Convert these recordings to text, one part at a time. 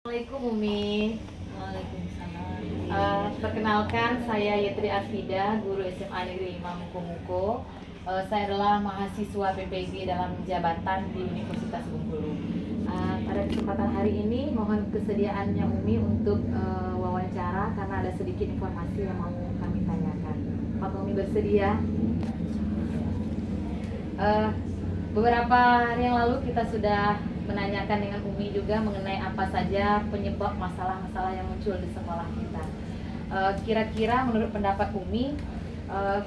Assalamualaikum Umi. Waalaikumsalam. Perkenalkan saya Yetri Arfida, guru SMA Negeri 5 Mukomuko. Saya adalah mahasiswa PPG dalam jabatan di Universitas Bengkulu. Pada kesempatan hari ini mohon kesediaannya Umi untuk wawancara karena ada sedikit informasi yang mau kami tanyakan. Apakah Umi bersedia? Beberapa hari yang lalu kita sudah menanyakan dengan Umi juga mengenai apa saja penyebab masalah-masalah yang muncul di sekolah kita. Kira-kira menurut pendapat Umi,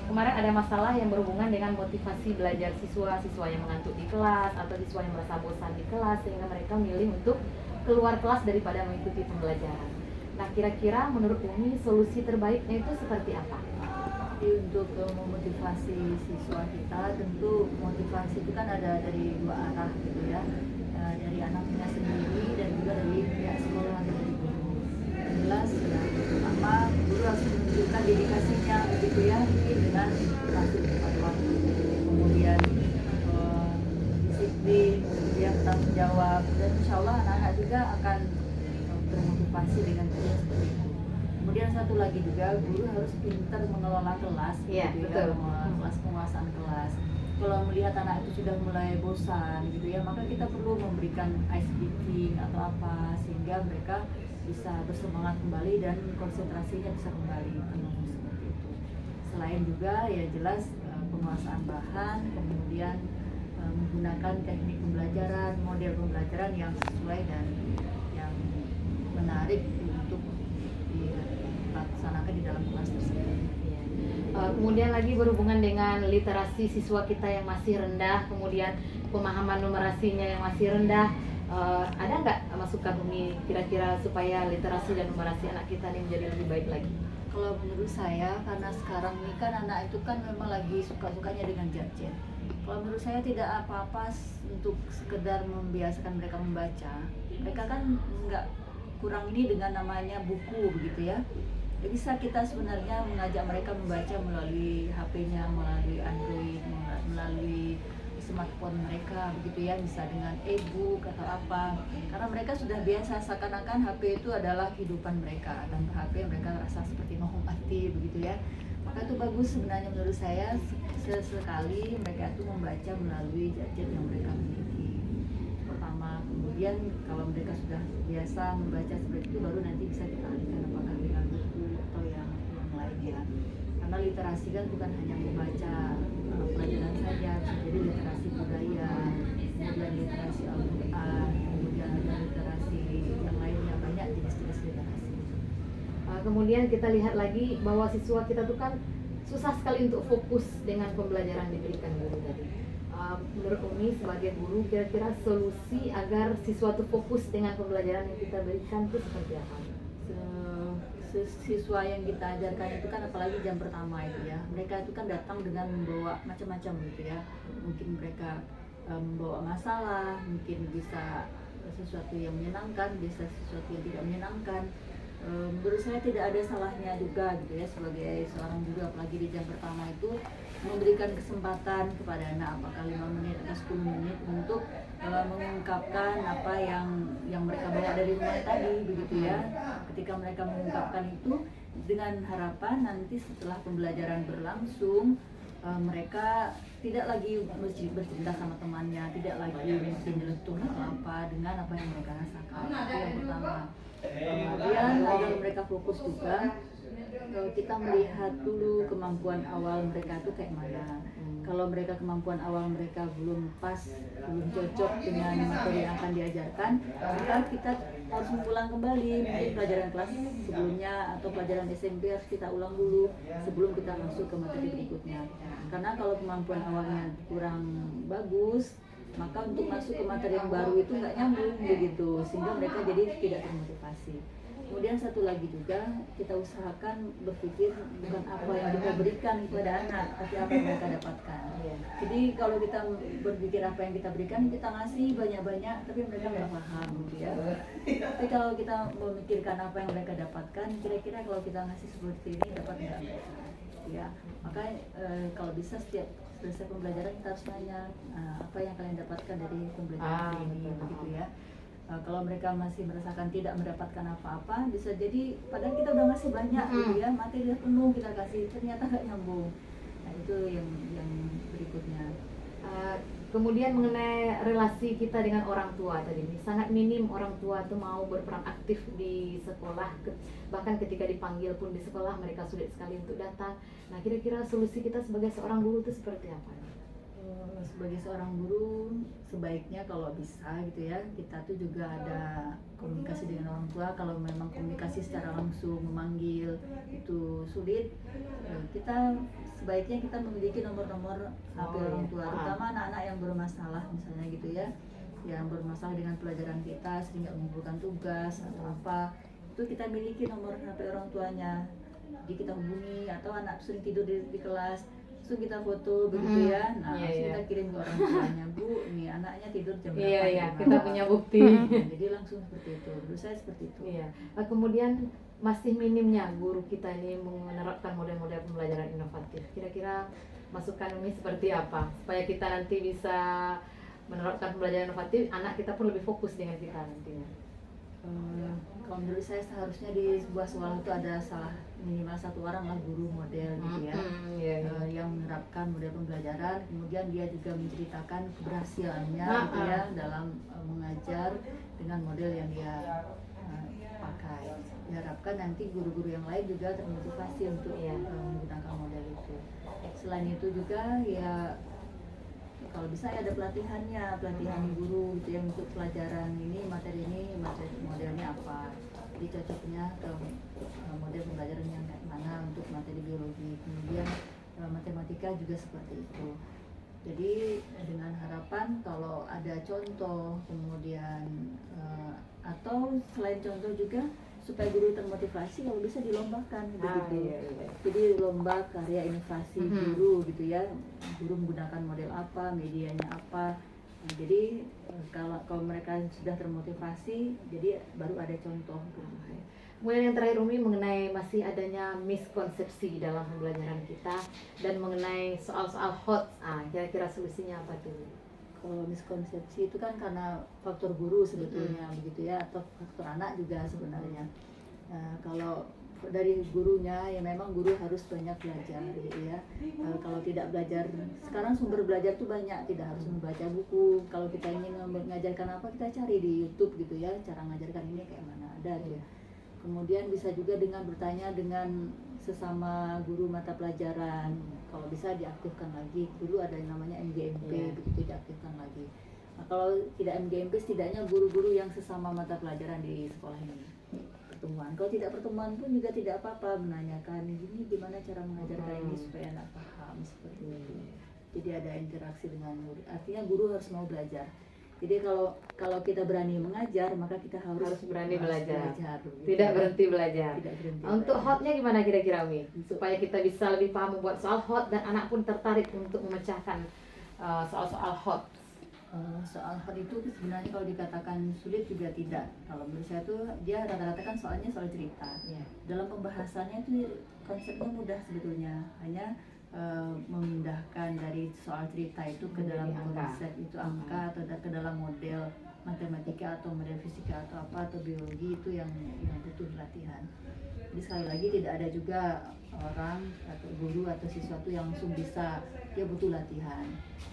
kemarin ada masalah yang berhubungan dengan motivasi belajar siswa yang mengantuk di kelas atau siswa yang merasa bosan di kelas sehingga mereka memilih untuk keluar kelas daripada mengikuti pembelajaran. Nah, kira-kira menurut Umi solusi terbaiknya itu seperti apa? Jadi untuk memotivasi siswa kita, tentu motivasi itu kan ada dari dua arah gitu ya, dari anaknya sendiri dan juga dari pihak sekolah, dari guru. Yang jelas pertama guru harus menunjukkan dedikasinya begitu ya, dengan masuk tepat waktu, kemudian disiplin, kemudian tanggung jawab, dan insya Allah anak-anak juga akan termotivasi dengan kerja seperti itu. Kemudian satu lagi juga, guru harus pintar mengelola kelas, Iya, gitu betul. ya, penguasaan kelas. Kalau melihat anak itu sudah mulai bosan, gitu ya, maka kita perlu memberikan ice breaking atau apa sehingga mereka bisa bersemangat kembali dan konsentrasinya bisa kembali penuh seperti itu. Selain juga ya jelas penguasaan bahan, kemudian menggunakan teknik pembelajaran, model pembelajaran yang sesuai dan yang menarik untuk dilaksanakan di dalam kelas tersebut. Kemudian lagi berhubungan dengan literasi siswa kita yang masih rendah, kemudian pemahaman numerasinya yang masih rendah. Ada nggak masukan Umi kira-kira supaya literasi dan numerasi anak kita ini menjadi lebih baik lagi? Kalau menurut saya, karena sekarang ini kan anak itu kan memang lagi suka-sukanya dengan gadget. Kalau menurut saya tidak apa-apa untuk sekedar membiasakan mereka membaca. Mereka kan nggak kurang ini dengan namanya buku begitu ya. Ya, bisa kita sebenarnya mengajak mereka membaca melalui HP-nya, melalui Android, melalui smartphone mereka begitu ya, bisa dengan e-book atau apa. Karena mereka sudah biasa seakan-akan HP itu adalah kehidupan mereka. Tanpa HP mereka rasa seperti mau mati begitu ya. Maka itu bagus sebenarnya menurut saya, sesekali mereka itu membaca melalui gadget yang mereka miliki. Pertama, kemudian kalau mereka sudah biasa membaca seperti itu, baru nanti bisa kita alihkan apakah dengan buku atau yang lainnya. Karena literasi kan bukan hanya membaca pelajaran saja, bisa jadi literasi budaya, kemudian literasi Al-Quran, kemudian ada literasi yang lainnya, banyak jenis-jenis literasi. Kemudian kita lihat lagi bahwa siswa kita tuh kan susah sekali untuk fokus dengan pembelajaran diberikan guru tadi. Menurut Umi sebagai guru, kira-kira solusi agar siswa tuh fokus dengan pembelajaran yang kita berikan itu seperti apa? Siswa yang kita ajarkan itu kan apalagi jam pertama itu ya, mereka itu kan datang dengan membawa macam-macam gitu ya. Mungkin mereka membawa masalah, mungkin bisa sesuatu yang menyenangkan, bisa sesuatu yang tidak menyenangkan. Menurut saya tidak ada salahnya juga gitu ya, sebagai seorang guru apalagi di jam pertama itu memberikan kesempatan kepada anak apakah 5 menit atau 10 menit untuk mengungkapkan apa yang mereka bawa dari rumah tadi begitu ya. Ketika mereka mengungkapkan itu dengan harapan nanti setelah pembelajaran berlangsung, mereka tidak lagi bercerita sama temannya, tidak lagi mungkin nyeletuk atau apa dengan apa yang mereka rasakan. Itu yang pertama. Kemudian agar mereka fokus juga, kita melihat dulu kemampuan awal mereka itu kayak mana. Kalau mereka kemampuan awal mereka belum pas, belum cocok dengan materi yang akan diajarkan, maka kita harus mengulang kembali mungkin pelajaran kelas sebelumnya atau pelajaran SMP harus kita ulang dulu sebelum kita masuk ke materi berikutnya. Karena kalau kemampuan awalnya kurang bagus, maka untuk masuk ke materi yang baru itu nggak nyambung begitu, sehingga mereka jadi tidak termotivasi. Kemudian satu lagi juga, kita usahakan berpikir bukan apa yang kita berikan kepada anak, tapi apa yang mereka dapatkan. Jadi kalau kita berpikir apa yang kita berikan, kita ngasih banyak-banyak, tapi mereka nggak paham gitu ya. Tapi kalau kita memikirkan apa yang mereka dapatkan, kira-kira kalau kita ngasih seperti ini dapat nggak mereka? Ya, maka kalau bisa setiap selesai pembelajaran kita harus tanya apa yang kalian dapatkan dari pembelajaran ini, begitu ya. Kalau mereka masih merasakan tidak mendapatkan apa-apa, bisa jadi padahal kita udah ngasih banyak gitu ya, materi udah penuh kita kasih, ternyata nggak nyambung. Nah itu yang berikutnya. Kemudian mengenai relasi kita dengan orang tua tadi ini, sangat minim orang tua itu mau berperan aktif di sekolah, bahkan ketika dipanggil pun di sekolah mereka sulit sekali untuk datang. Nah kira-kira solusi kita sebagai seorang guru itu seperti apa? Sebagai seorang guru sebaiknya kalau bisa gitu ya, kita tuh juga ada komunikasi dengan orang tua. Kalau memang komunikasi secara langsung memanggil itu sulit, kita sebaiknya kita memiliki nomor-nomor HP orang tua, terutama anak-anak yang bermasalah misalnya gitu ya, yang bermasalah dengan pelajaran kita, sehingga mengumpulkan tugas atau apa, itu kita miliki nomor HP orang tuanya, jadi kita hubungi. Atau anak sering tidur di kelas, langsung kita foto begitu ya, nah langsung kita kirim ke orang tuanya, Bu, nih anaknya tidur jam berapa, kita punya bukti. Jadi langsung seperti itu, menurut saya seperti itu. Kemudian masih minimnya guru kita ini menerapkan model-model pembelajaran inovatif. Kira-kira masukan ini seperti apa supaya kita nanti bisa menerapkan pembelajaran inovatif, anak kita pun lebih fokus dengan kita nantinya? Kalau menurut saya seharusnya di sebuah sekolah itu ada minimal satu orang lah guru model gitu ya, yang menerapkan model pembelajaran, kemudian dia juga menceritakan keberhasilannya gitu ya dalam mengajar dengan model yang dia pakai. Diharapkan nanti guru-guru yang lain juga termotivasi untuk menggunakan model itu. Selain itu juga ya kalau bisa ya ada pelatihan guru gitu ya, untuk pelajaran ini, materi modelnya apa, jadi cocoknya ke model pembelajaran yang kayak mana untuk materi biologi. Kemudian matematika juga seperti itu. Jadi dengan harapan kalau ada contoh, kemudian atau selain contoh juga supaya guru termotivasi, kalau bisa dilombakan begitu. Jadi lomba karya inovasi guru gitu ya, guru menggunakan model apa, medianya apa. Nah, jadi kalau mereka sudah termotivasi, jadi baru ada contoh. Kemudian yang terakhir Umi, mengenai masih adanya miskonsepsi dalam pembelajaran kita dan mengenai soal-soal hot, kira-kira solusinya apa tuh? Kalau miskonsepsi itu kan karena faktor guru sebetulnya begitu ya, atau faktor anak juga sebenarnya. Nah, kalau dari gurunya ya memang guru harus banyak belajar gitu ya. Kalau tidak belajar, sekarang sumber belajar tuh banyak, tidak harus membaca buku. Kalau kita ingin mengajarkan apa, kita cari di YouTube gitu ya, cara mengajarkan ini kayak mana, ada ya. Kemudian bisa juga dengan bertanya dengan sesama guru mata pelajaran, kalau bisa diaktifkan lagi. Dulu ada yang namanya MGMP, begitu diaktifkan lagi. Nah, kalau tidak MGMP, setidaknya guru-guru yang sesama mata pelajaran di sekolah ini pertemuan. Kalau tidak pertemuan pun juga tidak apa-apa, menanyakan ini gimana cara mengajarkan ini supaya anak paham seperti itu. Jadi ada interaksi dengan guru. Artinya guru harus mau belajar. Jadi kalau kita berani mengajar, maka kita harus berani belajar. Gitu. Tidak berhenti belajar. Tidak berhenti Untuk belajar. hotnya gimana kira-kira Umi? Supaya kita bisa lebih paham membuat soal hot dan anak pun tertarik untuk memecahkan soal-soal hot. Soal hot itu sebenarnya kalau dikatakan sulit juga tidak. Kalau menurut saya tuh dia rata-rata kan soalnya soal cerita. Dalam pembahasannya itu konsepnya mudah sebetulnya. Hanya memindahkan dari soal cerita itu ke dalam konsep itu angka, atau ke dalam model matematika atau model fisika atau apa, atau biologi, itu yang butuh latihan. Jadi sekali lagi tidak ada juga orang atau guru atau siswa itu yang langsung bisa, dia butuh latihan.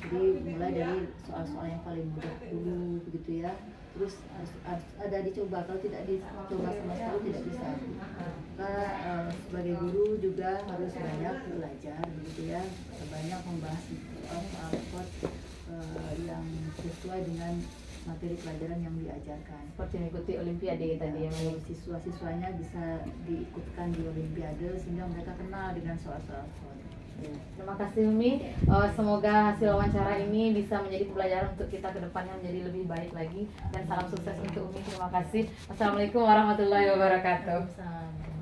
Jadi mulai dari soal-soal yang paling mudah dulu begitu ya, terus harus ada dicoba. Kalau tidak dicoba sama sekali tidak bisa. Maka sebagai guru juga harus banyak belajar begitu ya, banyak membahas soal yang sesuai dengan materi pelajaran yang diajarkan. Seperti mengikuti olimpiade tadi yang siswa-siswanya bisa diikutkan di olimpiade sehingga mereka kenal dengan soal-soal. Terima kasih Umi. Semoga hasil wawancara ini bisa menjadi pembelajaran untuk kita ke depannya menjadi lebih baik lagi, dan salam sukses untuk Umi. Terima kasih. Assalamualaikum warahmatullahi wabarakatuh.